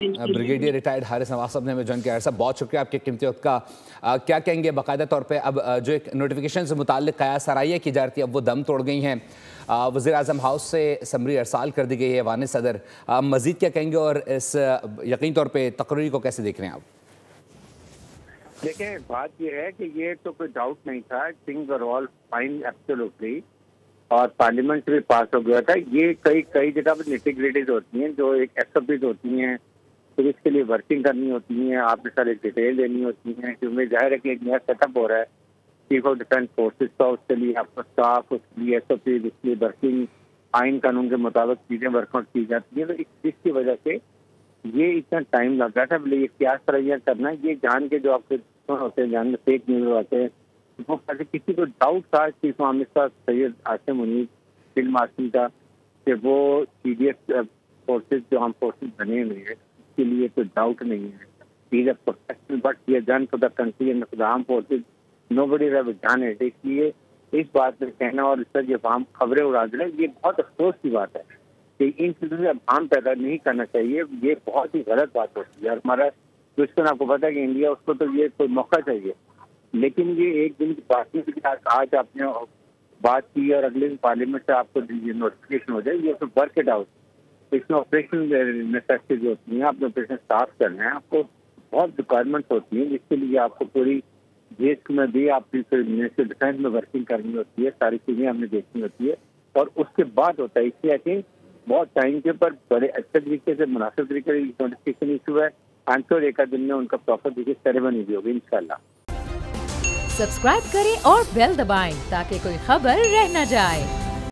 Brigadier retired Haris Nawaz साहब ने हमें ज्वाइन किया। साहब बहुत शुक्रिया आपके कीमती वक्त का। क्या कहेंगे बाकायदा तौर पे अब जो एक नोटिफिकेशन से मुताल्लिक कयास सराइयाँ की जा रही थी अब वो दम तोड़ गई हैं। वज़ीर आज़म हाउस से समरी अरसाल कर दी गई है वान सदर। मज़ीद क्या कहेंगे और इस यकीन तौर पर तकरीर को कैसे देख रहे हैं आप? देखिए, बात यह है कि ये तो कोई डाउट नहीं था, things are all fine absolutely, और पार्लियामेंट से भी पास हो गया था। ये कई जगह पर निटी-ग्रिटीज होती हैं जो एक एसओपीज होती हैं, फिर इसके लिए वर्किंग करनी होती है, आपने सारी डिटेल देनी होती है, क्योंकि जाहिर है कि एक नया सेटअप हो रहा है चीफ ऑफ डिफेंस फोर्सेज का, उसके लिए आपका स्टाफ, उसके लिए एसओपीज, उसके लिए वर्किंग, आइन कानून के मुताबिक चीजें वर्कआउट की जाती है। तो इस चीज की वजह से ये इतना टाइम लग रहा था। बोले ये क्या सराइयाँ करना है, ये जान के जो आपके होते हैं, जान के फेक न्यूज होते हैं, वो किसी को डाउट था chief minister Syed Asim Munir field marshal का कि वो सीडीएस फोर्सेज जो हम फोर्सेज बने हुए हैं उसके लिए कोई डाउट नहीं है। He is professional but he has done for the country and for the arm forces, nobody have done it. इसलिए इस बात में कहना और इस तरह जो हम खबरें उड़ा दे रहे हैं, ये बहुत अफसोस की बात है कि इन चीजों से अफवाह पैदा नहीं करना चाहिए। ये बहुत ही गलत बात होती है और हमारा दुश्मन, आपको पता है कि इंडिया, उसको तो ये कोई मौका चाहिए, लेकिन ये एक दिन की बात नहीं। आज आपने बात की और अगले दिन पार्लियामेंट से आपको ये नोटिफिकेशन हो जाए, ये तो वर्क इट आउट। इसमें ऑपरेशन नेसेसिटीज होती हैं, आपने ऑपरेशन स्टार्ट करना है, आपको बहुत रिक्वायरमेंट्स होती हैं, जिसके लिए आपको पूरी देश में भी आपकी मिनिस्ट्री डिफेंस में वर्किंग करनी होती है, सारी चीजें हमने देखनी होती है और उसके बाद होता है। इसलिए आई थिंक बहुत टाइम के ऊपर बड़े अच्छे तरीके से मुनासिब तरीके से नोटिफिकेशन इशू है। आई एम श्योर एक दिन में उनका प्रॉपर तरीके से सेरेमनी भी होगी इंशाल्लाह। सब्सक्राइब करें और बेल दबाएं ताकि कोई खबर रह न जाए।